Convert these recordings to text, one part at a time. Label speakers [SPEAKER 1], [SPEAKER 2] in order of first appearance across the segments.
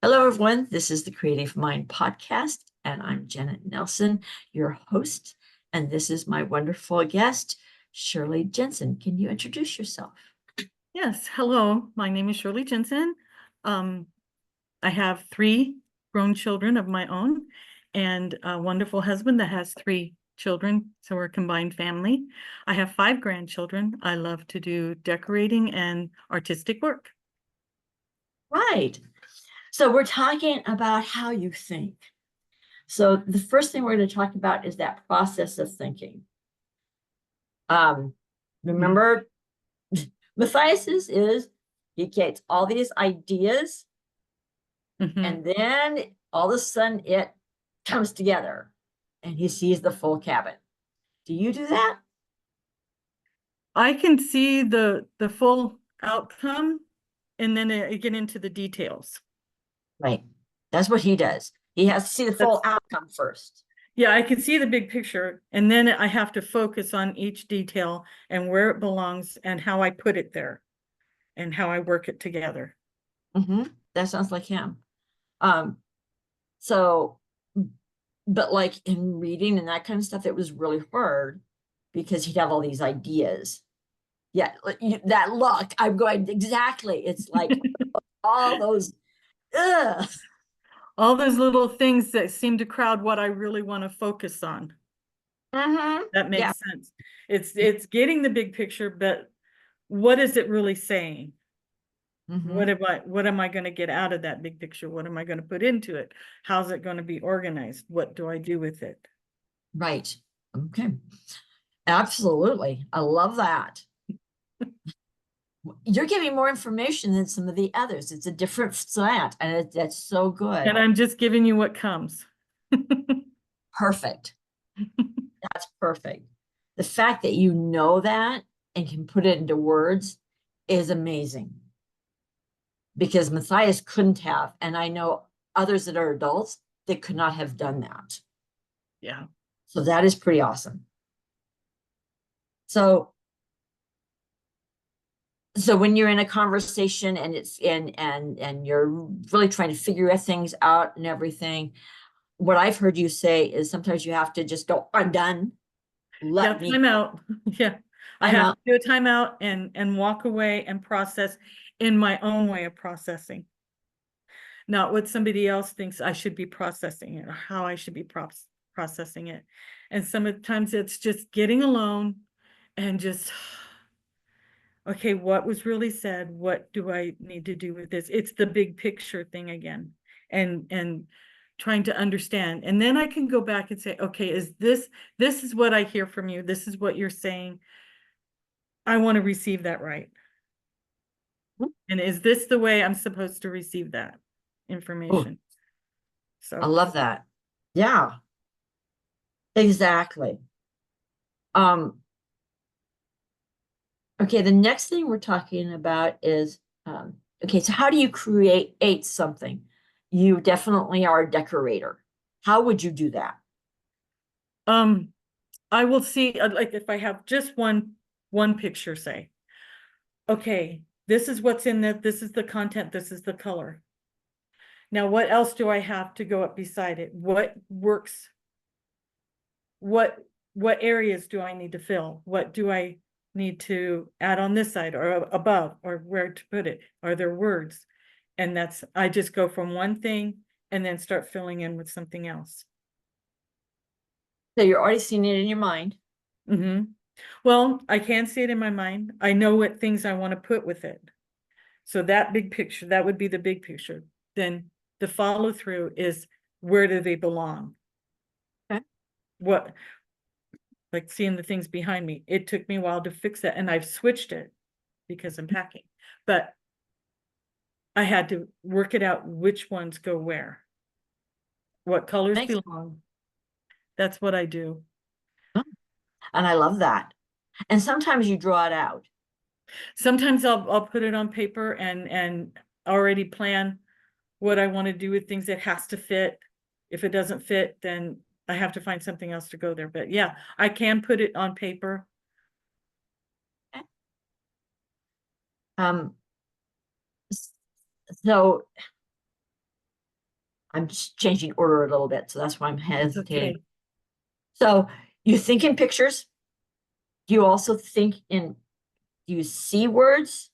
[SPEAKER 1] Hello, everyone. This is the Creative Mind Podcast, and I'm Janet Nelson, your host. And this is my wonderful guest, Shirley Jensen. Can you introduce yourself?
[SPEAKER 2] Yes, hello. My name is Shirley Jensen. I have three grown children of my own and a wonderful husband that has three children. So we're a combined family. I have five grandchildren. I love to do decorating and artistic work.
[SPEAKER 1] Right. So we're talking about how you think. So the first thing we're going to talk about is that process of thinking. Remember, Matthias is he gets all these ideas, and then all of a sudden it comes together and he sees the full cabin. Do you do that?
[SPEAKER 2] I can see the full outcome and then I get into the details.
[SPEAKER 1] Right. That's what he does. He has to see the full outcome first.
[SPEAKER 2] Yeah, I can see the big picture, and then I have to focus on each detail and where it belongs and how I put it there and how I work it together.
[SPEAKER 1] That sounds like him. Um, so, but like in reading and that kind of stuff, it was really hard because he'd have all these ideas. Yeah, that look, I'm going exactly. It's like all those, ugh.
[SPEAKER 2] All those little things that seem to crowd what I really want to focus on. That
[SPEAKER 1] Yeah.
[SPEAKER 2] makes sense. It's getting the big picture, but what is it really saying? What am I going to get out of that big picture? What am I going to put into it? How's it going to be organized? What do I do with it?
[SPEAKER 1] Right. Okay. Absolutely. I love that. You're giving more information than some of the others. It's a different slant, and that's so good.
[SPEAKER 2] And I'm just giving you what comes.
[SPEAKER 1] Perfect. That's perfect. The fact that you know that and can put it into words is amazing. Because Matthias couldn't have, and I know others that are adults that could not have done that.
[SPEAKER 2] Yeah.
[SPEAKER 1] So that is pretty awesome. So when you're in a conversation and it's and you're really trying to figure things out and everything, what I've heard you say is sometimes you have to just go, I'm done. Let me
[SPEAKER 2] time out. Yeah. I
[SPEAKER 1] I'm
[SPEAKER 2] have
[SPEAKER 1] out.
[SPEAKER 2] to do a timeout and walk away and process in my own way of processing. Not what somebody else thinks I should be processing it or how I should be processing it. And sometimes it's just getting alone and just, okay, what was really said? What do I need to do with this? It's the big picture thing again. And trying to understand. And then I can go back and say, okay, this is what I hear from you. This is what you're saying. I want to receive that right. And is this the way I'm supposed to receive that information?
[SPEAKER 1] I
[SPEAKER 2] So
[SPEAKER 1] love that. Yeah, exactly. Um, okay, the next thing we're talking about is okay, so how do you create something? You definitely are a decorator. How would you do that?
[SPEAKER 2] I will see, like if I have just one picture, say, okay, this is what's in it, this is the content, this is the color. Now, what else do I have to go up beside it? What works? What areas do I need to fill? What do I need to add on this side or above, or where to put it? Are there words? And I just go from one thing and then start filling in with something else.
[SPEAKER 1] So you're already seeing it in your mind.
[SPEAKER 2] Well, I can see it in my mind. I know what things I want to put with it. So that big picture, that would be the big picture. Then the follow through is, where do they belong?
[SPEAKER 1] Okay.
[SPEAKER 2] What, like seeing the things behind me. It took me a while to fix that, and I've switched it because I'm packing. But I had to work it out which ones go where. What colors
[SPEAKER 1] Thanks.
[SPEAKER 2] belong. That's what I do.
[SPEAKER 1] And I love that. And sometimes you draw it out.
[SPEAKER 2] Sometimes I'll put it on paper and already plan what I want to do with things that has to fit. If it doesn't fit, then I have to find something else to go there. But yeah, I can put it on paper.
[SPEAKER 1] Um, so I'm just changing order a little bit, so that's why I'm
[SPEAKER 2] That's
[SPEAKER 1] hesitating.
[SPEAKER 2] okay.
[SPEAKER 1] So you think in pictures? Do you also think in, do you see words?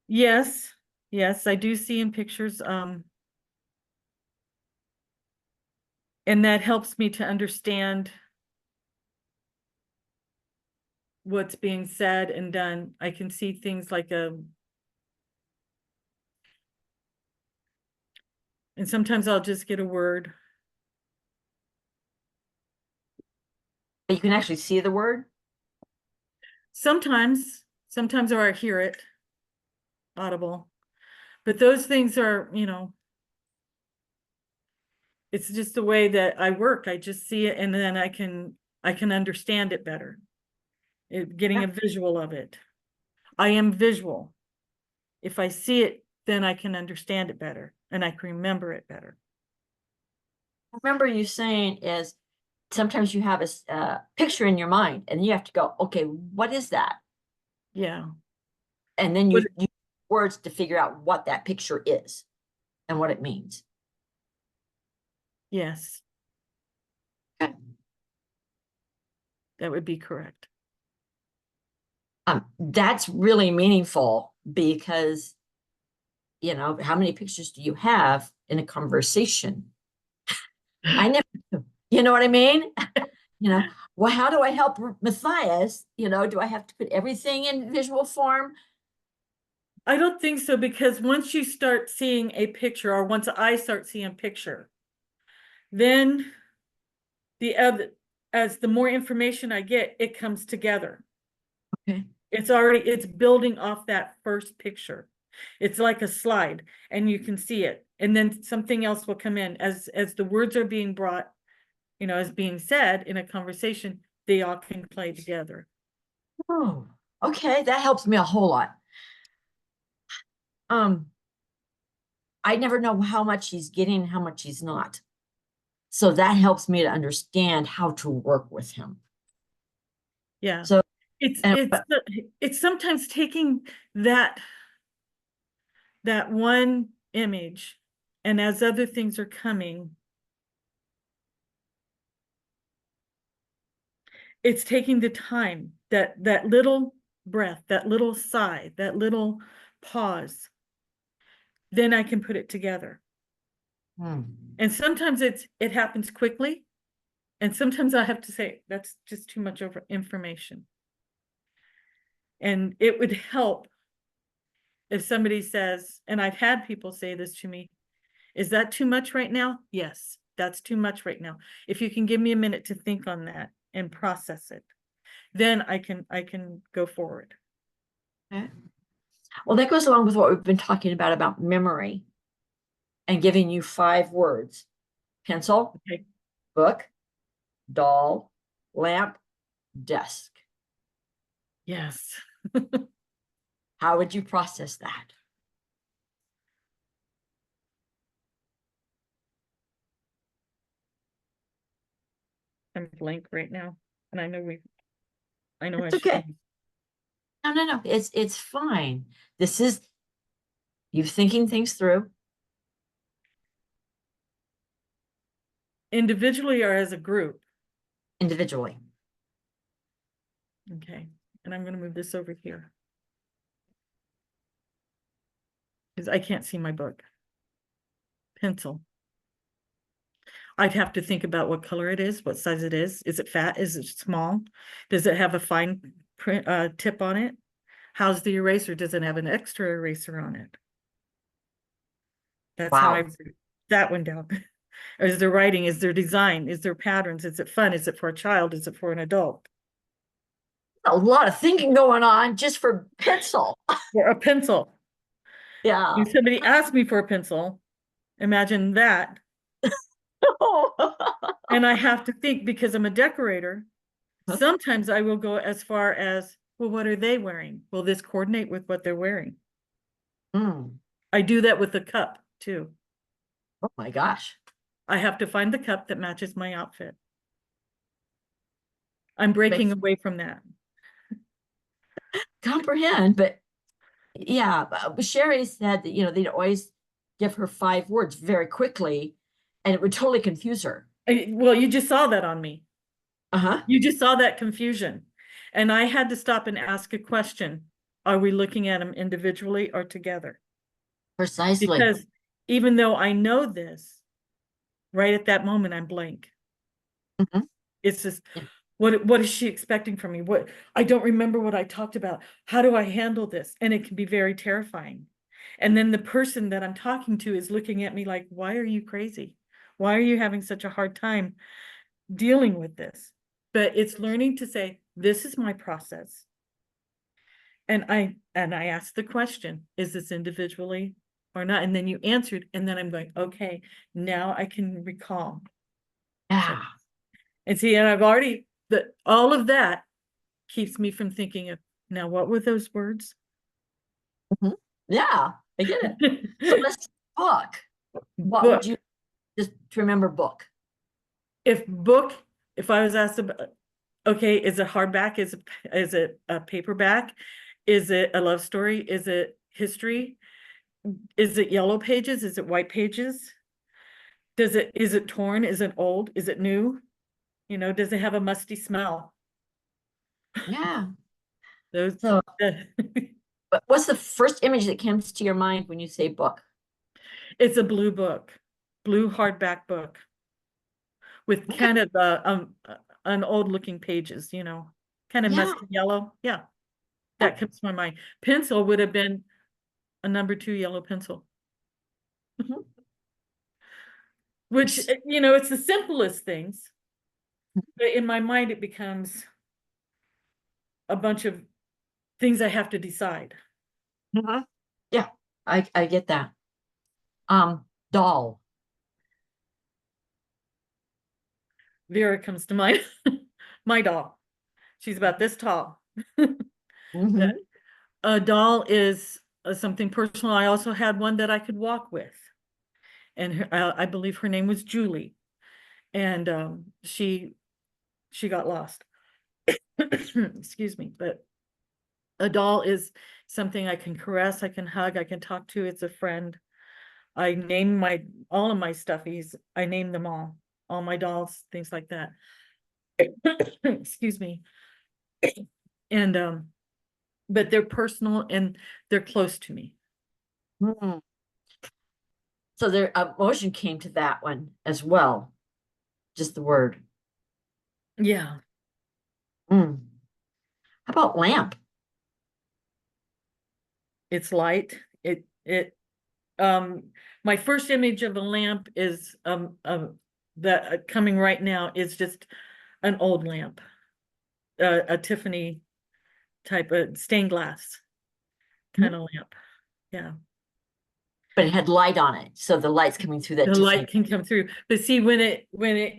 [SPEAKER 2] Yes, yes, I do see in pictures, and that helps me to understand what's being said and done. I can see things like and sometimes I'll just get a word.
[SPEAKER 1] But you can actually see the word?
[SPEAKER 2] Sometimes, or I hear it audible. But those things are, it's just the way that I work. I just see it and then I can understand it better. Getting
[SPEAKER 1] Yeah.
[SPEAKER 2] a visual of it. I am visual. If I see it, then I can understand it better and I can remember it better.
[SPEAKER 1] I remember you saying is sometimes you have a picture in your mind and you have to go, okay, what is that?
[SPEAKER 2] Yeah.
[SPEAKER 1] And then
[SPEAKER 2] But
[SPEAKER 1] you use words to figure out what that picture is and what it means.
[SPEAKER 2] yes,
[SPEAKER 1] Okay.
[SPEAKER 2] that would be correct.
[SPEAKER 1] That's really meaningful because, how many pictures do you have in a conversation? I never, you know what I mean? Well, how do I help Matthias? Do I have to put everything in visual form?
[SPEAKER 2] I don't think so, because once you start seeing a picture, or once I start seeing a picture, then the other, as the more information I get, it comes together.
[SPEAKER 1] Okay.
[SPEAKER 2] It's building off that first picture. It's like a slide and you can see it. And then something else will come in as the words are being brought, as being said in a conversation, they all can play together.
[SPEAKER 1] Oh, okay. That helps me a whole lot. Um, I never know how much he's getting and how much he's not. So that helps me to understand how to work with him.
[SPEAKER 2] Yeah.
[SPEAKER 1] So,
[SPEAKER 2] It's
[SPEAKER 1] and
[SPEAKER 2] it's it's sometimes taking that one image, and as other things are coming, it's taking the time, that little breath, that little sigh, that little pause, then I can put it together. And sometimes it happens quickly, and sometimes I have to say that's just too much over information. And it would help if somebody says, and I've had people say this to me, is that too much right now? Yes, that's too much right now. If you can give me a minute to think on that and process it, then I can go forward.
[SPEAKER 1] okay. Well, that goes along with what we've been talking about memory and giving you 5 words: pencil,
[SPEAKER 2] Okay.
[SPEAKER 1] book, doll, lamp, desk.
[SPEAKER 2] Yes.
[SPEAKER 1] How would you process that?
[SPEAKER 2] I'm blank right now. And I know I
[SPEAKER 1] It's
[SPEAKER 2] should
[SPEAKER 1] okay.
[SPEAKER 2] be.
[SPEAKER 1] No, no, no. It's fine. This is you thinking things through
[SPEAKER 2] Individually or as a group.
[SPEAKER 1] individually.
[SPEAKER 2] Okay. And I'm gonna move this over here. Because I can't see my book. Pencil. I'd have to think about what color it is, what size it is. Is it fat? Is it small? Does it have a fine print tip on it? How's the eraser? Does it have an extra eraser on it? That's how I
[SPEAKER 1] Wow.
[SPEAKER 2] wrote that one down. Or is there writing? Is there design? Is there patterns? Is it fun? Is it for a child? Is it for an adult?
[SPEAKER 1] A lot of thinking going on just for pencil.
[SPEAKER 2] Or a pencil.
[SPEAKER 1] Yeah.
[SPEAKER 2] If somebody asked me for a pencil, imagine that. And I have to think, because I'm a decorator, sometimes I will go as far as, well, what are they wearing? Will this coordinate with what they're wearing?
[SPEAKER 1] Mm.
[SPEAKER 2] I do that with the cup too.
[SPEAKER 1] Oh my gosh.
[SPEAKER 2] I have to find the cup that matches my outfit. I'm breaking
[SPEAKER 1] Makes
[SPEAKER 2] away from that.
[SPEAKER 1] comprehend, but yeah, Sherry said that, they'd always give her 5 words very quickly, and it would totally confuse her.
[SPEAKER 2] Well, you just saw that on me.
[SPEAKER 1] Uh-huh.
[SPEAKER 2] You just saw that confusion. And I had to stop and ask a question. Are we looking at them individually or together?
[SPEAKER 1] Precisely.
[SPEAKER 2] Because even though I know this, right at that moment, I'm blank.
[SPEAKER 1] Mhm.
[SPEAKER 2] It's just,
[SPEAKER 1] Yeah.
[SPEAKER 2] what is she expecting from me? What, I don't remember what I talked about. How do I handle this? And it can be very terrifying. And then the person that I'm talking to is looking at me like, why are you crazy? Why are you having such a hard time dealing with this? But it's learning to say, this is my process. And I asked the question, is this individually or not? And then you answered, and then I'm going, okay, now I can recall. So,
[SPEAKER 1] Yeah.
[SPEAKER 2] and see, and I've already, all of that keeps me from thinking of, now what were those words?
[SPEAKER 1] Mhm. Yeah, I get it. So let's book. What would
[SPEAKER 2] Book.
[SPEAKER 1] you just to remember book?
[SPEAKER 2] If book, if I was asked about, okay, is it hardback? Is it a paperback? Is it a love story? Is it history? Is it yellow pages? Is it white pages? Is it torn? Is it old? Is it new? You know, does it have a musty smell?
[SPEAKER 1] Yeah.
[SPEAKER 2] Those,
[SPEAKER 1] So, but what's the first image that comes to your mind when you say book?
[SPEAKER 2] it's a blue book, blue hardback book with
[SPEAKER 1] Okay.
[SPEAKER 2] kind of an old looking pages, you know, kind of
[SPEAKER 1] Yeah.
[SPEAKER 2] musty yellow. Yeah,
[SPEAKER 1] Yeah.
[SPEAKER 2] that comes to my mind. Pencil would have been a number 2 yellow pencil,
[SPEAKER 1] Mhm.
[SPEAKER 2] which, you know, it's the simplest things, but in my mind, it becomes a bunch of things I have to decide.
[SPEAKER 1] Mhm. Yeah, I get that. Doll.
[SPEAKER 2] Vera comes to mind, my doll. She's about this tall.
[SPEAKER 1] Hmm.
[SPEAKER 2] A doll is something personal. I also had one that I could walk with. And I believe her name was Julie. And she got lost. Excuse me. But a doll is something I can caress, I can hug, I can talk to. It's a friend. I name all of my stuffies. I name them all my dolls, things like that. Excuse me. And but they're personal and they're close to me.
[SPEAKER 1] Hmm. So their emotion came to that one as well. Just the word.
[SPEAKER 2] Yeah,
[SPEAKER 1] Mm. How about lamp?
[SPEAKER 2] it's light. Um my first image of a lamp is that coming right now is just an old lamp, a Tiffany type of stained glass
[SPEAKER 1] Mhm.
[SPEAKER 2] kind of lamp. Yeah.
[SPEAKER 1] But it had light on it, so the light's coming through that
[SPEAKER 2] The
[SPEAKER 1] Tiffany.
[SPEAKER 2] light can come through. But see, when it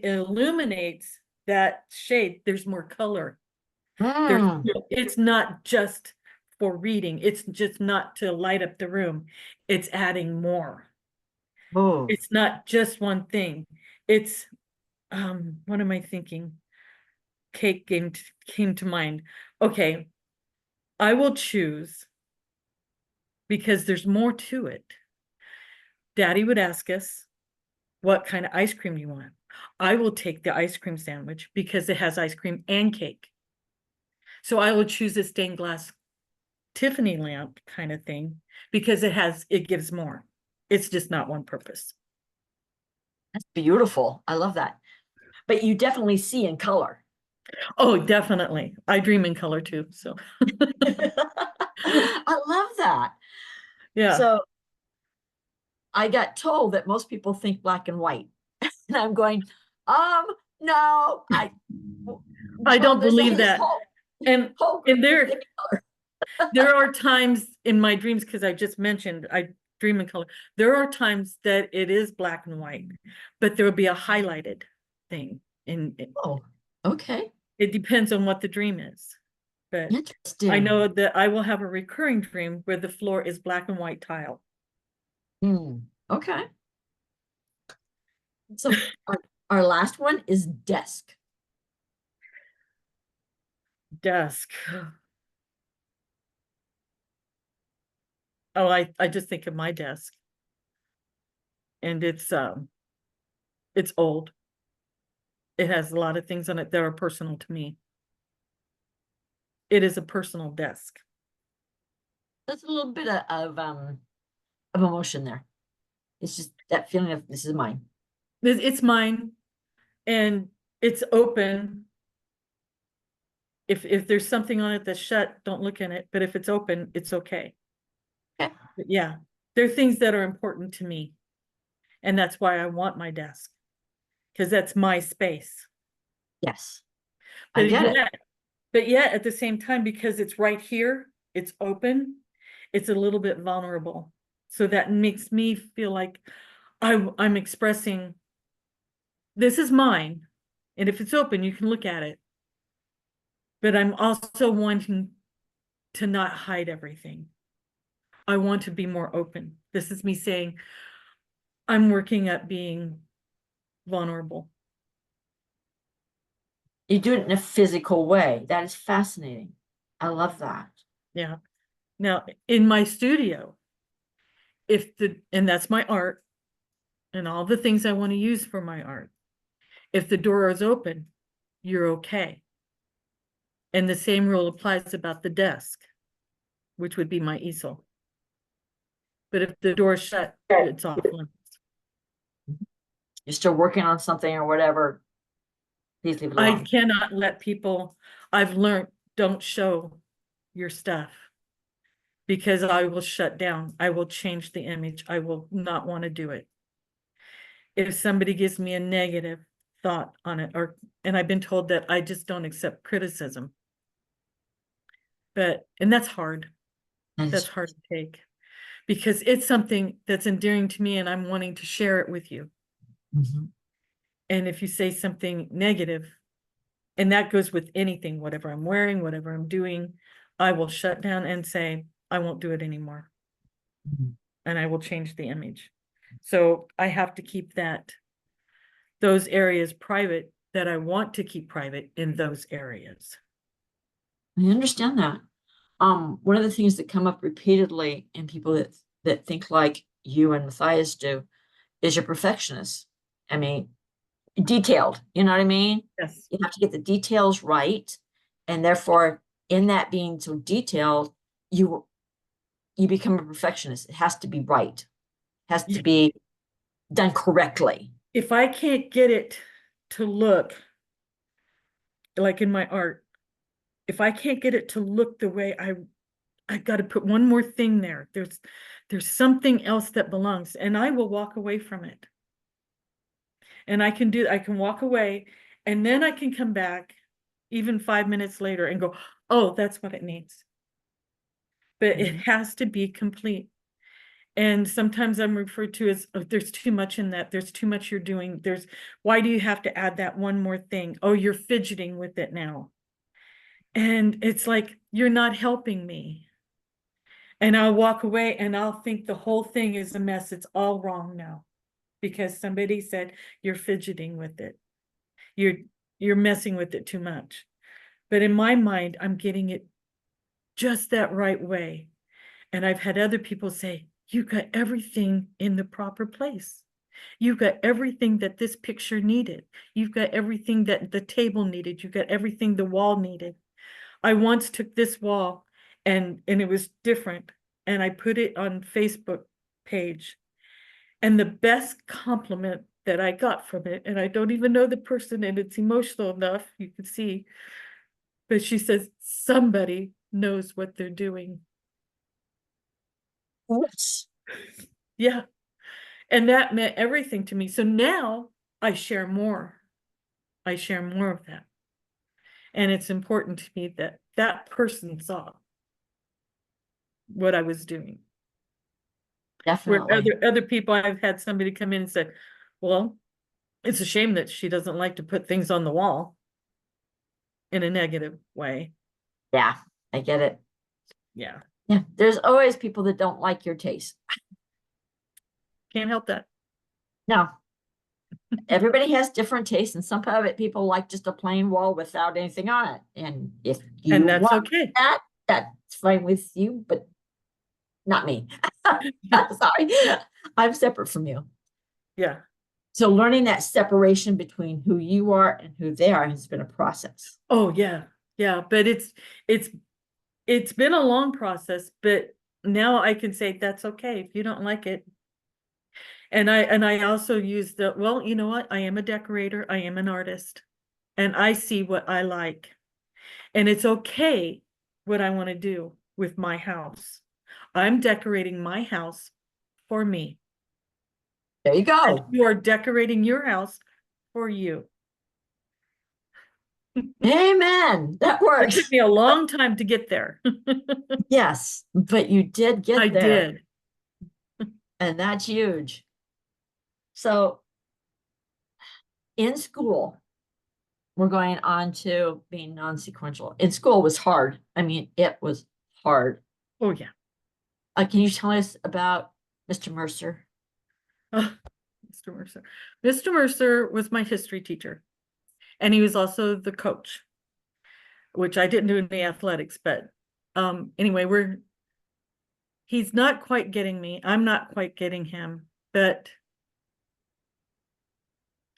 [SPEAKER 2] illuminates that shade, there's more color. There's
[SPEAKER 1] Mm.
[SPEAKER 2] it's not just for reading, it's just not to light up the room. It's adding more.
[SPEAKER 1] Oh.
[SPEAKER 2] It's not just one thing. It's what am I thinking? Cake came to mind. Okay, I will choose because there's more to it. Daddy would ask us, what kind of ice cream do you want? I will take the ice cream sandwich because it has ice cream and cake. So I will choose a stained glass Tiffany lamp kind of thing because it gives more. It's just not one purpose.
[SPEAKER 1] That's beautiful. I love that. But you definitely see in color.
[SPEAKER 2] Oh, definitely. I dream in color too. So
[SPEAKER 1] I love that.
[SPEAKER 2] yeah.
[SPEAKER 1] So I got told that most people think black and white. And I'm going, um, no, I
[SPEAKER 2] I
[SPEAKER 1] well,
[SPEAKER 2] don't
[SPEAKER 1] there's
[SPEAKER 2] believe
[SPEAKER 1] this
[SPEAKER 2] that. And
[SPEAKER 1] whole group
[SPEAKER 2] and
[SPEAKER 1] of
[SPEAKER 2] there
[SPEAKER 1] thinking color.
[SPEAKER 2] there are times in my dreams, because I just mentioned I dream in color. There are times that it is black and white, but there will be a highlighted thing.
[SPEAKER 1] Oh, okay.
[SPEAKER 2] It depends on what the dream is. But I
[SPEAKER 1] Interesting.
[SPEAKER 2] know that I will have a recurring dream where the floor is black and white tile.
[SPEAKER 1] Hmm. Okay. So our last one is desk.
[SPEAKER 2] Desk. Oh, I just think of my desk. and it's old. It has a lot of things on it that are personal to me. It is a personal desk.
[SPEAKER 1] There's a little bit of emotion there. It's just that feeling of this is mine.
[SPEAKER 2] It's mine, and it's open. If there's something on it that's shut, don't look in it, but if it's open, it's okay.
[SPEAKER 1] Okay.
[SPEAKER 2] But yeah, there are things that are important to me, and that's why I want my desk, because that's my space.
[SPEAKER 1] Yes, I
[SPEAKER 2] But
[SPEAKER 1] get it.
[SPEAKER 2] yet, but yet at the same time, because it's right here, it's open, it's a little bit vulnerable. So that makes me feel like I'm expressing, this is mine. And if it's open, you can look at it. But I'm also wanting to not hide everything. I want to be more open. This is me saying, I'm working at being vulnerable.
[SPEAKER 1] You do it in a physical way. That is fascinating. I love that.
[SPEAKER 2] Yeah. Now, in my studio, and that's my art and all the things I want to use for my art. If the door is open, you're okay. And the same rule applies about the desk, which would be my easel. But if the door is shut, it's off limits.
[SPEAKER 1] You're still working on something or whatever, please leave it
[SPEAKER 2] I
[SPEAKER 1] alone.
[SPEAKER 2] cannot let people, I've learned, don't show your stuff, because I will shut down. I will change the image. I will not want to do it. If somebody gives me a negative thought on it, and I've been told that I just don't accept criticism. And that's hard.
[SPEAKER 1] That
[SPEAKER 2] That's
[SPEAKER 1] is-
[SPEAKER 2] hard to take, because it's something that's endearing to me and I'm wanting to share it with you.
[SPEAKER 1] Mhm.
[SPEAKER 2] And if you say something negative, and that goes with anything, whatever I'm wearing, whatever I'm doing, I will shut down and say, I won't do it anymore.
[SPEAKER 1] Mhm.
[SPEAKER 2] And I will change the image. So I have to keep those areas private that I want to keep private in those areas.
[SPEAKER 1] I understand that. One of the things that come up repeatedly in people that think like you and Matthias do is you're perfectionists. I mean, detailed, you know what I mean?
[SPEAKER 2] Yes.
[SPEAKER 1] You have to get the details right. And therefore, in that being so detailed, you you become a perfectionist. It has to be right, has to be done correctly.
[SPEAKER 2] If I can't get it to look like in my art, if I can't get it to look the way I got to put one more thing there. There's something else that belongs, and I will walk away from it. And I can walk away, and then I can come back even 5 minutes later and go, oh, that's what it needs. But it
[SPEAKER 1] Mhm.
[SPEAKER 2] has to be complete. And sometimes I'm referred to as, oh, there's too much in that. There's too much you're doing. Why do you have to add that one more thing? Oh, you're fidgeting with it now. And it's like, you're not helping me. And I'll walk away and I'll think the whole thing is a mess. It's all wrong now because somebody said you're fidgeting with it. You're you're messing with it too much. But in my mind, I'm getting it just that right way. And I've had other people say, you got everything in the proper place. You've got everything that this picture needed. You've got everything that the table needed. You've got everything the wall needed. I once took this wall and it was different. And I put it on Facebook page. And the best compliment that I got from it, and I don't even know the person, and it's emotional enough, you can see, but she says, somebody knows what they're doing.
[SPEAKER 1] Oops.
[SPEAKER 2] Yeah. And that meant everything to me. So now I share more. I share more of that. And it's important to me that that person saw what I was doing. Where
[SPEAKER 1] Definitely.
[SPEAKER 2] other people, I've had somebody come in and said, well, it's a shame that she doesn't like to put things on the wall in a negative way.
[SPEAKER 1] Yeah, I get it.
[SPEAKER 2] Yeah,
[SPEAKER 1] Yeah, there's always people that don't like your taste.
[SPEAKER 2] can't help that.
[SPEAKER 1] No, everybody has different tastes, and some of it people like just a plain wall without anything on it. And if you
[SPEAKER 2] And that's
[SPEAKER 1] want
[SPEAKER 2] okay.
[SPEAKER 1] that, that's fine with you, but not me. Sorry, I'm separate from you.
[SPEAKER 2] Yeah.
[SPEAKER 1] So learning that separation between who you are and who they are has been a process.
[SPEAKER 2] Oh, yeah. Yeah. But it's, it's been a long process, but now I can say that's okay if you don't like it. And I also use the, well, you know what? I am a decorator. I am an artist and I see what I like. And it's okay what I want to do with my house. I'm decorating my house for me.
[SPEAKER 1] There you
[SPEAKER 2] And
[SPEAKER 1] go.
[SPEAKER 2] you are decorating your house for you.
[SPEAKER 1] Amen. That
[SPEAKER 2] It took
[SPEAKER 1] works.
[SPEAKER 2] me a long time to get there.
[SPEAKER 1] Yes, but you did
[SPEAKER 2] I
[SPEAKER 1] get there,
[SPEAKER 2] did.
[SPEAKER 1] and that's huge. So in school, we're going on to being non-sequential. In school was hard. I mean, it was hard.
[SPEAKER 2] Oh, yeah.
[SPEAKER 1] Can you tell us about Mr. Mercer?
[SPEAKER 2] Oh, Mr. Mercer. Mr. Mercer was my history teacher, and he was also the coach, which I didn't do any athletics, but anyway, he's not quite getting me. I'm not quite getting him, but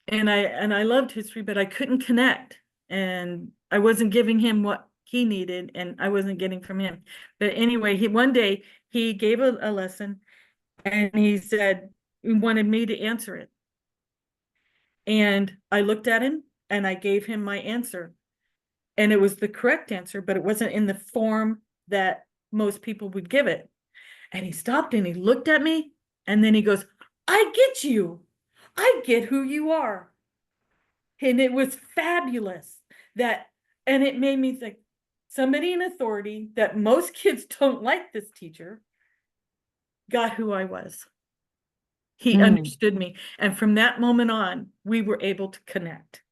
[SPEAKER 2] and I loved history, but I couldn't connect, and I wasn't giving him what he needed, and I wasn't getting from him. But anyway, one day he gave a lesson, and he said he wanted me to answer it, and I looked at him and I gave him my answer, and it was the correct answer, but it wasn't in the form that most people would give it. And he stopped and he looked at me, and then he goes, "I get you. I get who you are." And it was fabulous that, and it made me think, somebody in authority that most kids don't like this teacher got who I was. He
[SPEAKER 1] Mm,
[SPEAKER 2] understood me. And from that moment on, we were able to connect.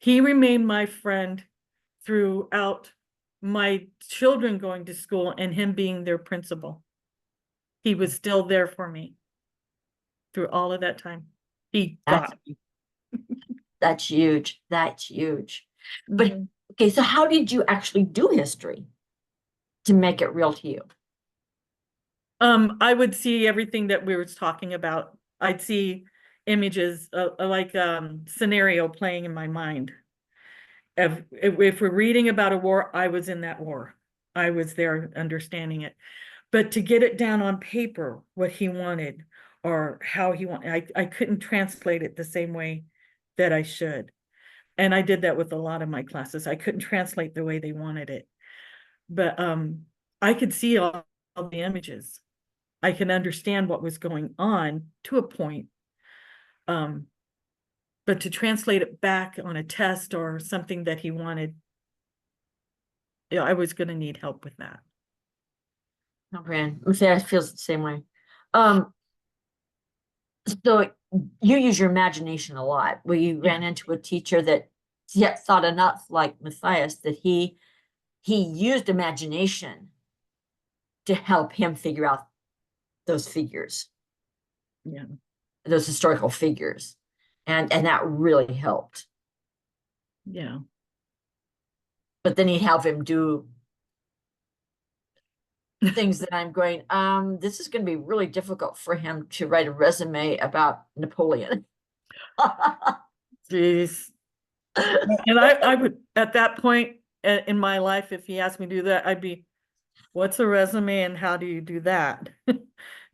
[SPEAKER 2] He remained my friend throughout my children going to school and him being their principal. He was still there for me through all of that time. He
[SPEAKER 1] that's
[SPEAKER 2] got me.
[SPEAKER 1] that's huge. That's huge. But
[SPEAKER 2] Mhm.
[SPEAKER 1] okay, so how did you actually do history to make it real to you?
[SPEAKER 2] I would see everything that we were talking about. I'd see images, like scenario playing in my mind. If we're reading about a war, I was in that war. I was there understanding it. But to get it down on paper, what he wanted or how he wanted, I couldn't translate it the same way that I should. And I did that with a lot of my classes. I couldn't translate the way they wanted it. But I could see all the images. I can understand what was going on to a point. Um, but to translate it back on a test or something that he wanted, yeah, I was going to need help with that.
[SPEAKER 1] Oh, Brand, I'm saying I feel the same way. Um, so you use your imagination a lot. Where you
[SPEAKER 2] Yeah.
[SPEAKER 1] ran into a teacher that yet thought enough like Matthias that he used imagination to help him figure out those figures,
[SPEAKER 2] Yeah.
[SPEAKER 1] those historical figures. And that really helped.
[SPEAKER 2] Yeah.
[SPEAKER 1] But then he'd have him do things that I'm going, this is going to be really difficult for him to write a resume about Napoleon.
[SPEAKER 2] Jeez. And I would, at that point in my life, if he asked me to do that, I'd be, what's a resume and how do you do that?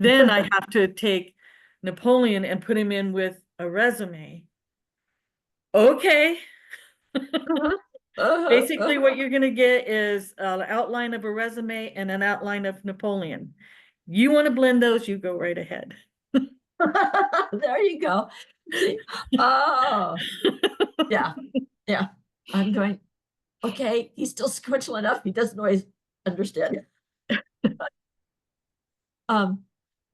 [SPEAKER 2] Then I have to take Napoleon and put him in with a resume. Okay.
[SPEAKER 1] Uh-huh, uh-huh,
[SPEAKER 2] Basically, what
[SPEAKER 1] uh-huh.
[SPEAKER 2] you're gonna get is an outline of a resume and an outline of Napoleon. You want to blend those, you go right ahead.
[SPEAKER 1] There you go. See, oh, yeah, yeah. I'm going, okay, he's still sequential enough. He doesn't always understand. Um,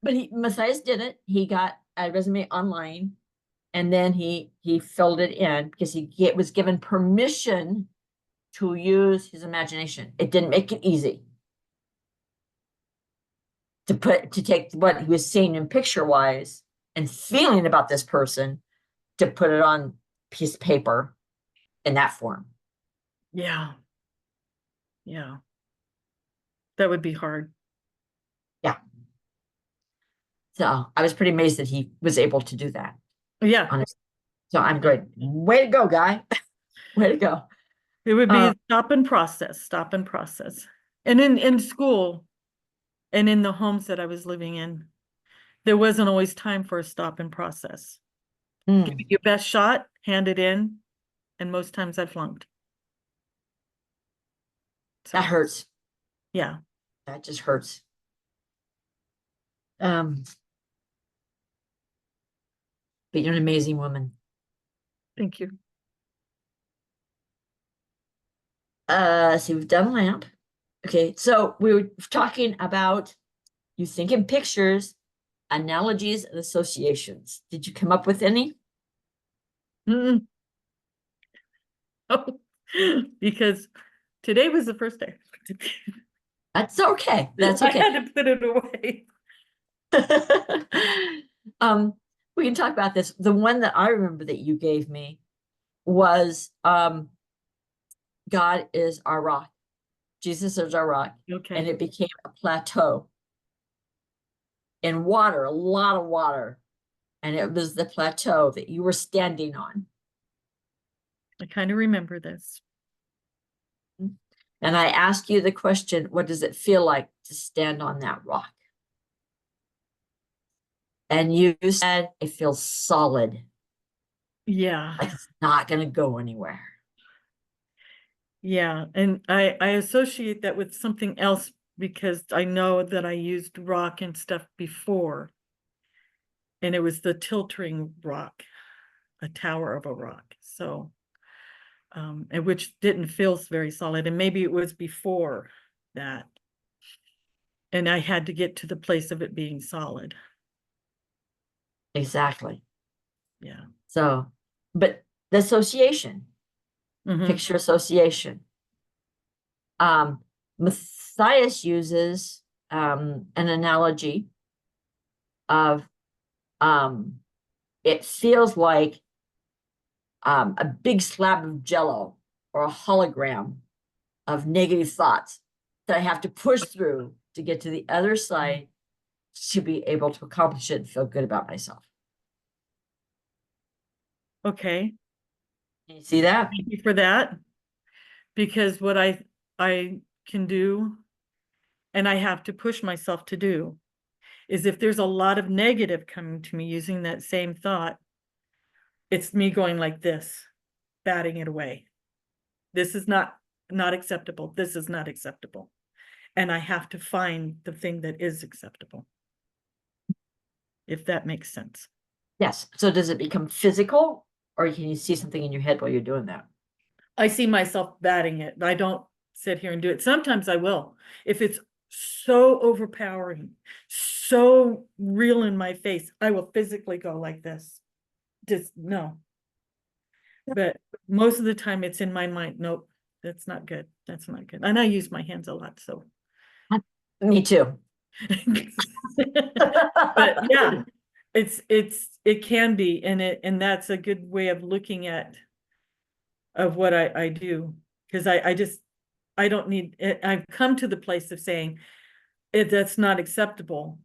[SPEAKER 1] but Matthias did it. He got a resume online, and then he filled it in because was given permission to use his imagination. It didn't make it easy to take what he was seeing in picture wise and feeling about this person to put it on piece of paper in that form.
[SPEAKER 2] Yeah, yeah, that would be hard.
[SPEAKER 1] Yeah. So I was pretty amazed that he was able to do that,
[SPEAKER 2] Yeah,
[SPEAKER 1] honestly. So I'm good. Way to go, guy. Way to go.
[SPEAKER 2] it would
[SPEAKER 1] Uh,
[SPEAKER 2] be stop and process, stop and process. And in school and in the homes that I was living in, there wasn't always time for a stop and process. Give
[SPEAKER 1] mm,
[SPEAKER 2] it your best shot, hand it in, and most times I flunked.
[SPEAKER 1] that
[SPEAKER 2] So,
[SPEAKER 1] hurts.
[SPEAKER 2] yeah,
[SPEAKER 1] That just hurts. Um, but you're an amazing woman.
[SPEAKER 2] thank you.
[SPEAKER 1] So we've done lamp. Okay, so we were talking about you think in pictures, analogies, and associations. Did you come up with any?
[SPEAKER 2] Mm-mm. Because today was the first day.
[SPEAKER 1] That's okay. That's
[SPEAKER 2] I
[SPEAKER 1] okay.
[SPEAKER 2] had to put it away.
[SPEAKER 1] um, we can talk about this. The one that I remember that you gave me was God is our rock. Jesus is our rock. And
[SPEAKER 2] Okay,
[SPEAKER 1] it became a plateau in water, a lot of water. And it was the plateau that you were standing on.
[SPEAKER 2] I kind of remember this.
[SPEAKER 1] And I asked you the question, what does it feel like to stand on that rock? And you said it feels solid,
[SPEAKER 2] Yeah,
[SPEAKER 1] like it's not going to go anywhere.
[SPEAKER 2] yeah, and I associate that with something else because I know that I used rock and stuff before, and it was the tilting rock, a tower of a rock. So, and which didn't feel very solid, and maybe it was before that, and I had to get to the place of it being solid.
[SPEAKER 1] Exactly.
[SPEAKER 2] Yeah.
[SPEAKER 1] So, but the association,
[SPEAKER 2] Hmm.
[SPEAKER 1] picture association. Matthias uses an analogy of it feels like a big slab of jello or a hologram of negative thoughts that I have to push through to get to the other side to be able to accomplish it and feel good about myself.
[SPEAKER 2] Okay.
[SPEAKER 1] Can you see that?
[SPEAKER 2] Thank you for that. Because what I can do, and I have to push myself to do, is if there's a lot of negative coming to me using that same thought, it's me going like this, batting it away. This is not acceptable. This is not acceptable. And I have to find the thing that is acceptable, if that makes sense.
[SPEAKER 1] Yes. So does it become physical or can you see something in your head while you're doing that?
[SPEAKER 2] I see myself batting it. I don't sit here and do it. Sometimes I will. If it's so overpowering, so real in my face, I will physically go like this. Just no. But most of the time it's in my mind. Nope, that's not good. That's not good. And I use my hands a lot, so.
[SPEAKER 1] Me too.
[SPEAKER 2] But yeah, it can be, and that's a good way of looking at of what I do. Because I just, I don't need it. I've come to the place of saying that's not acceptable,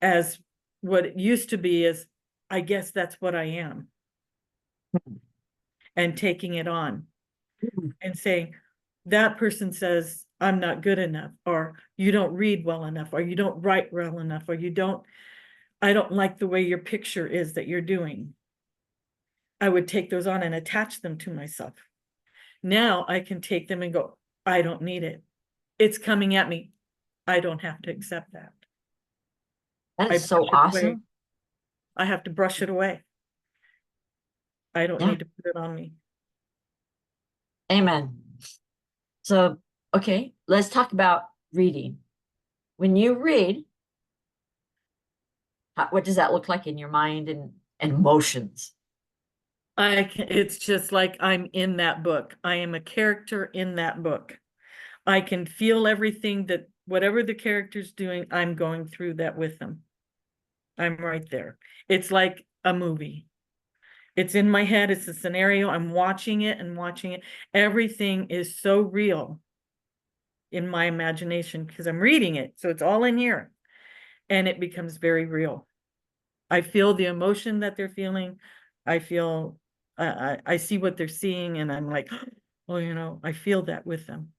[SPEAKER 2] as what it used to be is, I guess that's what I am, and taking it on and saying, that person says I'm not good enough, or you don't read well enough, or you don't write well enough, or I don't like the way your picture is that you're doing. I would take those on and attach them to myself. Now I can take them and go, I don't need it. It's coming at me. I don't have to accept that.
[SPEAKER 1] That
[SPEAKER 2] I
[SPEAKER 1] is so
[SPEAKER 2] brush it away.
[SPEAKER 1] awesome.
[SPEAKER 2] I have to brush it away. I don't
[SPEAKER 1] Yeah.
[SPEAKER 2] need to put it on me.
[SPEAKER 1] Amen. So, okay, let's talk about reading. When you read, what does that look like in your mind and emotions?
[SPEAKER 2] It's just like I'm in that book. I am a character in that book. I can feel everything that whatever the character's doing, I'm going through that with them. I'm right there. It's like a movie. It's in my head. It's a scenario. I'm watching it and watching it. Everything is so real in my imagination because I'm reading it. So it's all in here and it becomes very real. I feel the emotion that they're feeling. I feel, I see what they're seeing, and I'm like, oh, I feel that with them.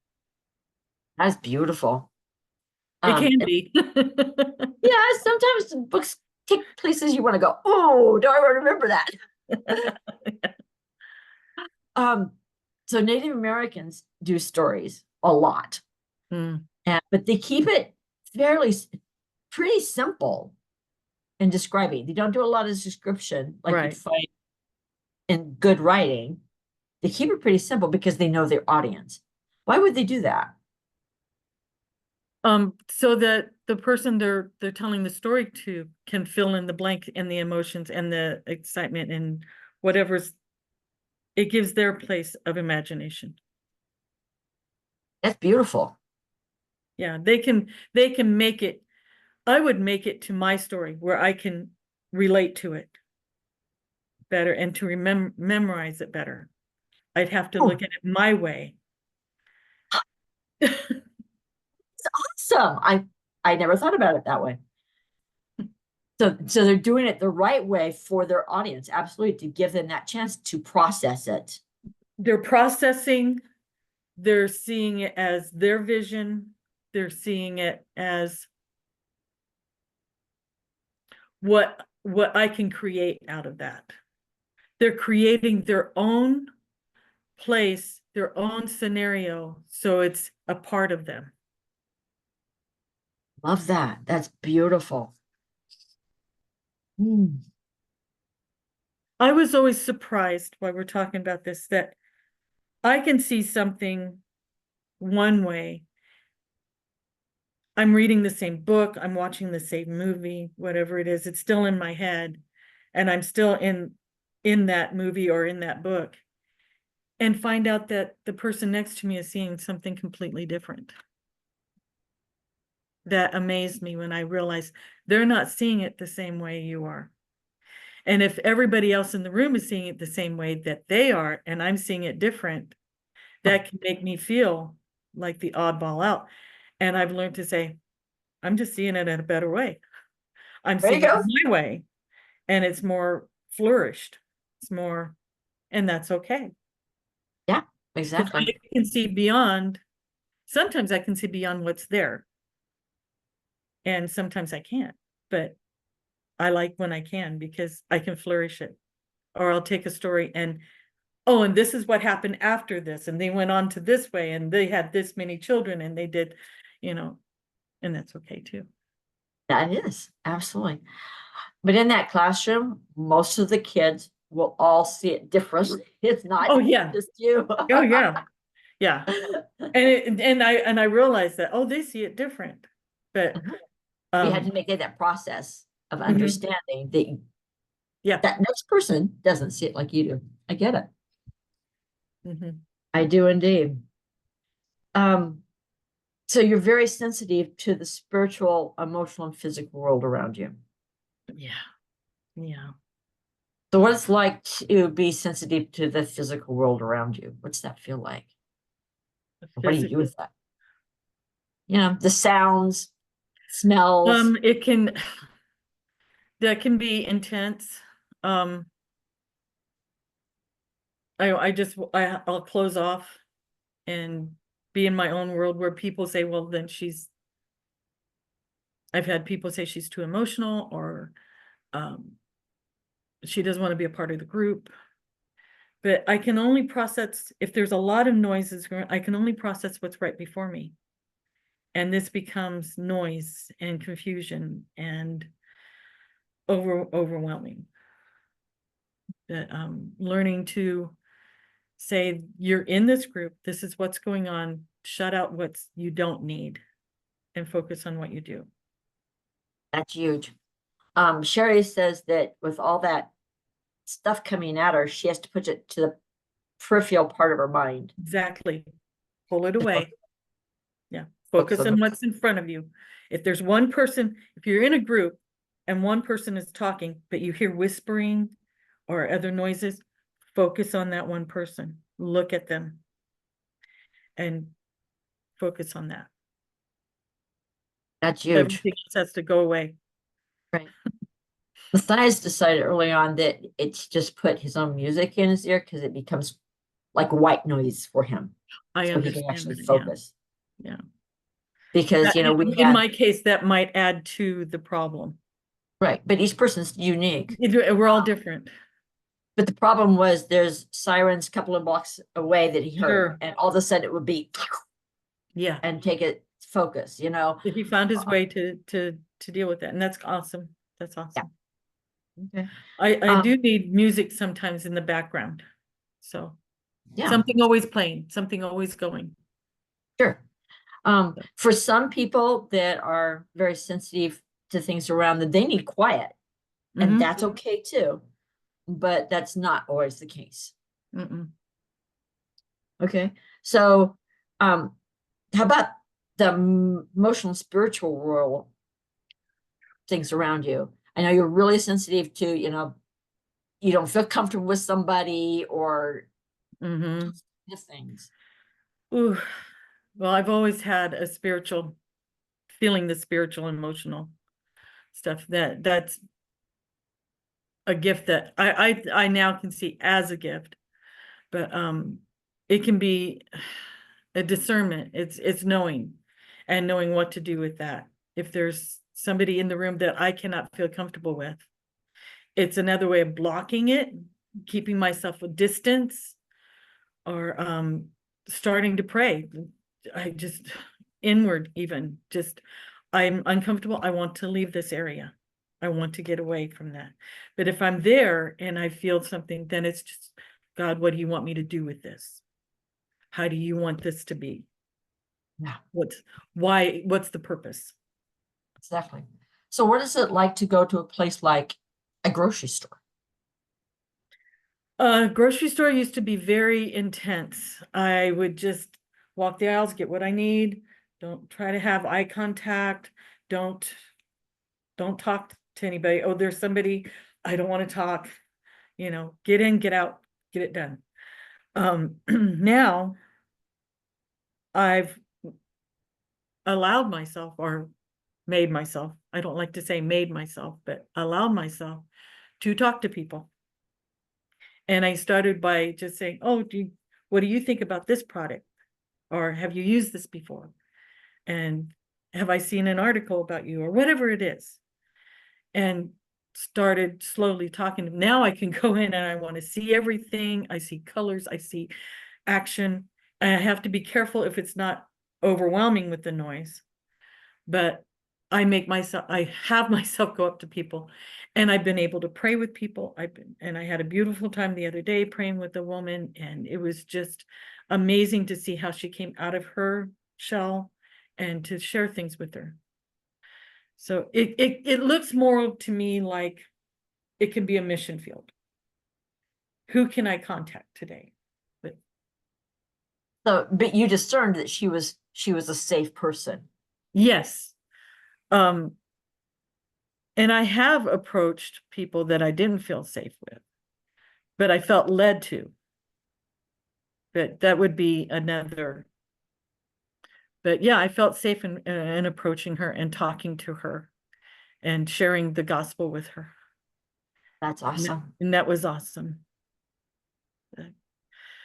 [SPEAKER 1] That's beautiful.
[SPEAKER 2] It can
[SPEAKER 1] And
[SPEAKER 2] be.
[SPEAKER 1] yeah, sometimes books take places you want to go, oh, do I remember that? Um, so Native Americans do stories a lot,
[SPEAKER 2] Mm,
[SPEAKER 1] but they keep it pretty simple in describing. They don't do a lot of description like you'd
[SPEAKER 2] right.
[SPEAKER 1] find in good writing. They keep it pretty simple because they know their audience. Why would they do that?
[SPEAKER 2] So that the person they're telling the story to can fill in the blank and the emotions and the excitement and whatever's, it gives their place of imagination.
[SPEAKER 1] That's beautiful.
[SPEAKER 2] Yeah, they can make it. I would make it to my story where I can relate to it better and to remember memorize it better. I'd have to
[SPEAKER 1] Oh,
[SPEAKER 2] look at it my way.
[SPEAKER 1] it's awesome. I never thought about it that way. So they're doing it the right way for their audience, absolutely, to give them that chance to process it.
[SPEAKER 2] They're processing, they're seeing it as their vision, they're seeing it as what I can create out of that. They're creating their own place, their own scenario, so it's a part of them.
[SPEAKER 1] Love that. That's beautiful. Mm.
[SPEAKER 2] I was always surprised while we're talking about this that I can see something one way. I'm reading the same book, I'm watching the same movie, whatever it is, it's still in my head, and I'm still in that movie or in that book, and find out that the person next to me is seeing something completely different. That amazed me when I realized they're not seeing it the same way you are. And if everybody else in the room is seeing it the same way that they are, and I'm seeing it different, that can make me feel like the oddball out. And I've learned to say, I'm just seeing it in a better way. I'm
[SPEAKER 1] There you
[SPEAKER 2] seeing it
[SPEAKER 1] go.
[SPEAKER 2] my way, and it's more flourished. It's more, and that's okay.
[SPEAKER 1] Yeah,
[SPEAKER 2] Because
[SPEAKER 1] exactly.
[SPEAKER 2] I can see beyond, sometimes I can see beyond what's there, and sometimes I can't. But I like when I can because I can flourish it. Or I'll take a story and, oh, and this is what happened after this, and they went on to this way, and they had this many children, and they did, you know, and that's okay too.
[SPEAKER 1] That is absolutely. But in that classroom, most of the kids will all see it differently. It's not
[SPEAKER 2] Oh yeah.
[SPEAKER 1] just you.
[SPEAKER 2] Oh yeah. Yeah. And I realized that, oh, they see it different. But
[SPEAKER 1] We had to
[SPEAKER 2] um
[SPEAKER 1] make it that process of
[SPEAKER 2] mhm,
[SPEAKER 1] understanding that
[SPEAKER 2] yeah.
[SPEAKER 1] that next person doesn't see it like you do. I get it.
[SPEAKER 2] Mhm.
[SPEAKER 1] I do indeed. Um, so you're very sensitive to the spiritual, emotional, and physical world around you.
[SPEAKER 2] Yeah. Yeah.
[SPEAKER 1] So what it's like to be sensitive to the physical world around you? What's that feel like? What do you do
[SPEAKER 2] Physical.
[SPEAKER 1] with that? The sounds, smells.
[SPEAKER 2] It can that can be intense. Um I'll close off and be in my own world where people say, well, then I've had people say she's too emotional, or um, she doesn't want to be a part of the group. But I can only process, if there's a lot of noises, I can only process what's right before me. And this becomes noise and confusion and overwhelming. That learning to say, you're in this group, this is what's going on, shut out what you don't need and focus on what you do.
[SPEAKER 1] That's huge. Sherry says that with all that stuff coming at her, she has to put it to the peripheral part of her mind.
[SPEAKER 2] Exactly. Pull it
[SPEAKER 1] To
[SPEAKER 2] away. Yeah.
[SPEAKER 1] focus
[SPEAKER 2] Focus
[SPEAKER 1] on the
[SPEAKER 2] on what's in front of you. If there's one person, if you're in a group and one person is talking, but you hear whispering or other noises, focus on that one person. Look at them and focus on that.
[SPEAKER 1] That's huge.
[SPEAKER 2] Everything else has to go away.
[SPEAKER 1] Right. The science decided early on that it's just put his own music in his ear because it becomes like white noise for him.
[SPEAKER 2] I
[SPEAKER 1] So he can
[SPEAKER 2] understand
[SPEAKER 1] actually
[SPEAKER 2] that, yeah,
[SPEAKER 1] focus.
[SPEAKER 2] yeah.
[SPEAKER 1] Because,
[SPEAKER 2] That,
[SPEAKER 1] we
[SPEAKER 2] in
[SPEAKER 1] have,
[SPEAKER 2] my case, that might add to the problem.
[SPEAKER 1] right, but each person's unique.
[SPEAKER 2] We're all different.
[SPEAKER 1] But the problem was there's sirens a couple of blocks away that he heard,
[SPEAKER 2] Sure,
[SPEAKER 1] and all of a sudden it would be
[SPEAKER 2] yeah.
[SPEAKER 1] and take it focus.
[SPEAKER 2] He found his way to deal with that, and that's awesome. That's
[SPEAKER 1] Yeah.
[SPEAKER 2] awesome.
[SPEAKER 1] Okay.
[SPEAKER 2] I
[SPEAKER 1] Um,
[SPEAKER 2] do need music sometimes in the background. So
[SPEAKER 1] yeah,
[SPEAKER 2] something always playing, something always going.
[SPEAKER 1] sure. For some people that are very sensitive to things around them, they need quiet, and
[SPEAKER 2] Mm-hmm.
[SPEAKER 1] that's okay too. But that's not always the case.
[SPEAKER 2] Mm-mm.
[SPEAKER 1] Okay. So, how about the emotional and spiritual world things around you? I know you're really sensitive to, you don't feel comfortable with somebody or
[SPEAKER 2] Mm-hmm.
[SPEAKER 1] just things.
[SPEAKER 2] Ooh. Well, I've always had a spiritual feeling, the spiritual, emotional stuff that's a gift that I now can see as a gift, but it can be a discernment. It's knowing and knowing what to do with that. If there's somebody in the room that I cannot feel comfortable with, it's another way of blocking it, keeping myself a distance, or starting to pray. I just inward even just I'm uncomfortable. I want to leave this area. I want to get away from that. But if I'm there and I feel something, then it's just, God, what do you want me to do with this? How do you want this to be?
[SPEAKER 1] Yeah,
[SPEAKER 2] What's the purpose?
[SPEAKER 1] exactly. So what is it like to go to a place like a grocery store?
[SPEAKER 2] Grocery store used to be very intense. I would just walk the aisles, get what I need. Don't try to have eye contact. Don't don't talk to anybody. Oh, there's somebody, I don't want to talk. Get in, get out, get it done. Now I've allowed myself, or made myself, I don't like to say made myself, but allowed myself to talk to people. And I started by just saying, oh, what do you think about this product? Or have you used this before? And have I seen an article about you, or whatever it is? And started slowly talking. Now I can go in and I want to see everything. I see colors, I see action. And I have to be careful if it's not overwhelming with the noise. But I have myself go up to people, and I've been able to pray with people. And I had a beautiful time the other day praying with a woman, and it was just amazing to see how she came out of her shell and to share things with her. So it looks more to me like it can be a mission field. Who can I contact today? But
[SPEAKER 1] So, but you discerned that she was a safe person.
[SPEAKER 2] yes, um, and I have approached people that I didn't feel safe with, but I felt led to. But that would be another. But yeah, I felt safe in approaching her and talking to her and sharing the gospel with her.
[SPEAKER 1] That's awesome.
[SPEAKER 2] And that was awesome.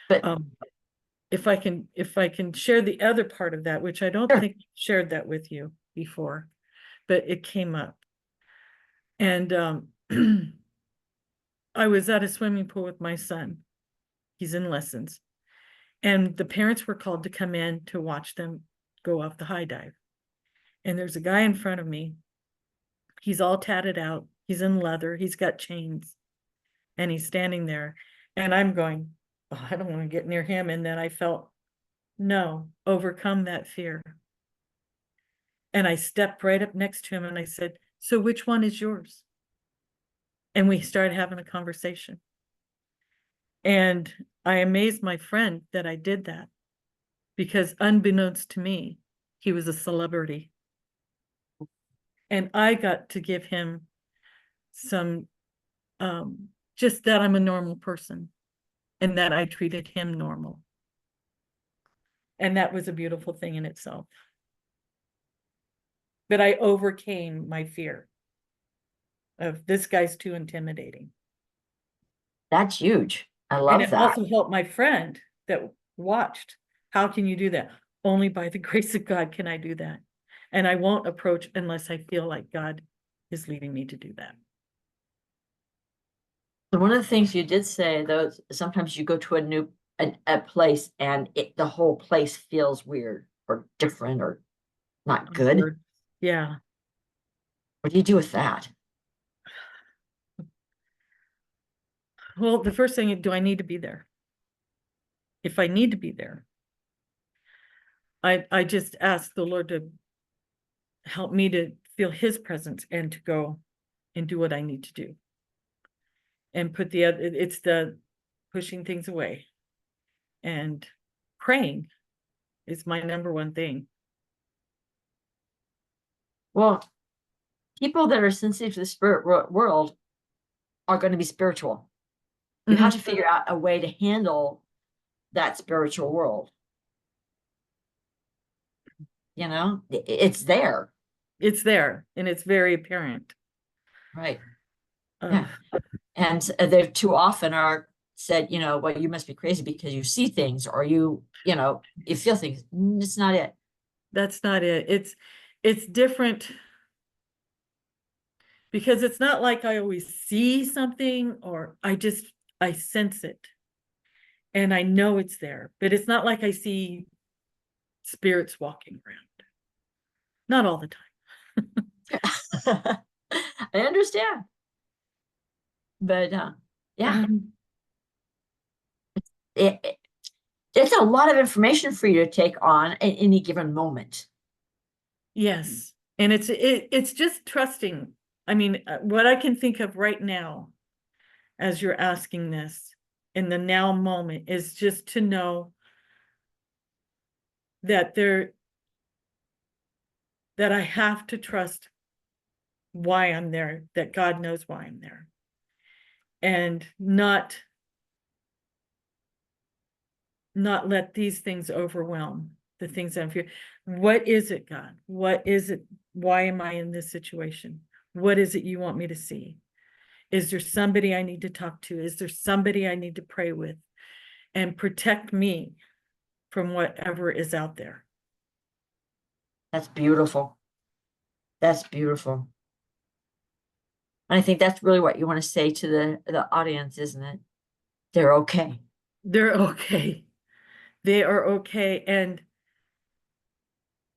[SPEAKER 1] But
[SPEAKER 2] Um, if I can share the other part of that, which I don't
[SPEAKER 1] sure,
[SPEAKER 2] think I shared that with you before, but it came up. And I was at a swimming pool with my son. He's in lessons. And the parents were called to come in to watch them go off the high dive. And there's a guy in front of me. He's all tatted out. He's in leather. He's got chains. And he's standing there. And I'm going, oh, I don't want to get near him. And then I felt, no, overcome that fear. And I stepped right up next to him and I said, so which one is yours? And we started having a conversation. And I amazed my friend that I did that, because unbeknownst to me, he was a celebrity. And I got to give him some, just that I'm a normal person and that I treated him normal. And that was a beautiful thing in itself. But I overcame my fear. of this guy's too intimidating.
[SPEAKER 1] That's huge. I
[SPEAKER 2] And
[SPEAKER 1] love
[SPEAKER 2] it
[SPEAKER 1] that.
[SPEAKER 2] also helped my friend that watched. How can you do that? Only by the grace of God can I do that. And I won't approach unless I feel like God is leading me to do that.
[SPEAKER 1] So one of the things you did say, though, sometimes you go to a place and the whole place feels weird or different or not good.
[SPEAKER 2] Awkward. Yeah.
[SPEAKER 1] What do you do with that?
[SPEAKER 2] Well, the first thing, do I need to be there? If I need to be there, I just ask the Lord to help me to feel his presence and to go and do what I need to do. And put the other, it's the pushing things away. And praying is my number one thing.
[SPEAKER 1] Well, people that are sensitive to the spirit world are going to be spiritual. You have to figure out a way to handle that spiritual world. You know, it's there.
[SPEAKER 2] It's there and it's very apparent.
[SPEAKER 1] Right.
[SPEAKER 2] Uh,
[SPEAKER 1] Yeah. And they too often are said, well, you must be crazy because you see things or you feel things. It's not it.
[SPEAKER 2] that's not it. It's different because it's not like I always see something or I sense it and I know it's there, but it's not like I see spirits walking around. Not all the
[SPEAKER 1] I understand. But yeah,
[SPEAKER 2] time.
[SPEAKER 1] it, it's a lot of information for you to take on at any given moment.
[SPEAKER 2] Yes. And it's just trusting. I mean, what I can think of right now as you're asking this in the now moment is just to know that that I have to trust why I'm there, that God knows why I'm there. And not let these things overwhelm the things I'm fearing. What is it, God? What is it? Why am I in this situation? What is it you want me to see? Is there somebody I need to talk to? Is there somebody I need to pray with? And protect me from whatever is out there.
[SPEAKER 1] That's beautiful. That's beautiful. And I think that's really what you want to say to the audience, isn't it? They're okay.
[SPEAKER 2] They're okay. They are okay. And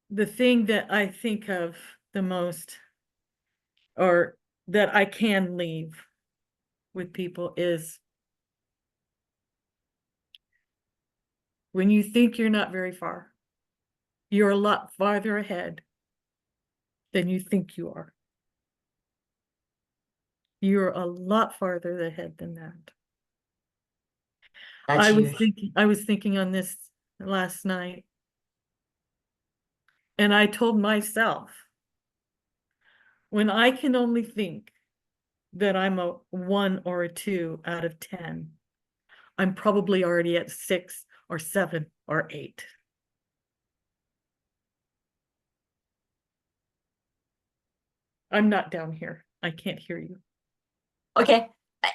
[SPEAKER 2] the thing that I think of the most, or that I can leave with people, is when you think you're not very far, you're a lot farther ahead than you think you are. You're a lot farther ahead than that.
[SPEAKER 1] That's huge.
[SPEAKER 2] I was thinking on this last night, and I told myself, when I can only think that I'm a 1 or a 2 out of 10, I'm probably already at 6 or 7 or 8. I'm not down here. I can't hear you.
[SPEAKER 1] Okay.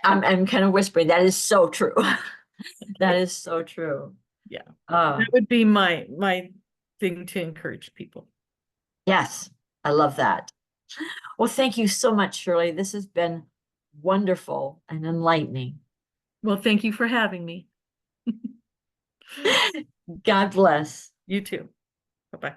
[SPEAKER 1] I'm kind of whispering. That is so true. That is so true.
[SPEAKER 2] Yeah.
[SPEAKER 1] Uh,
[SPEAKER 2] That would be my thing to encourage people.
[SPEAKER 1] yes, I love that. Well, thank you so much, Shirley. This has been wonderful and enlightening.
[SPEAKER 2] Well, thank you for having me.
[SPEAKER 1] God bless.
[SPEAKER 2] You too. Bye-bye.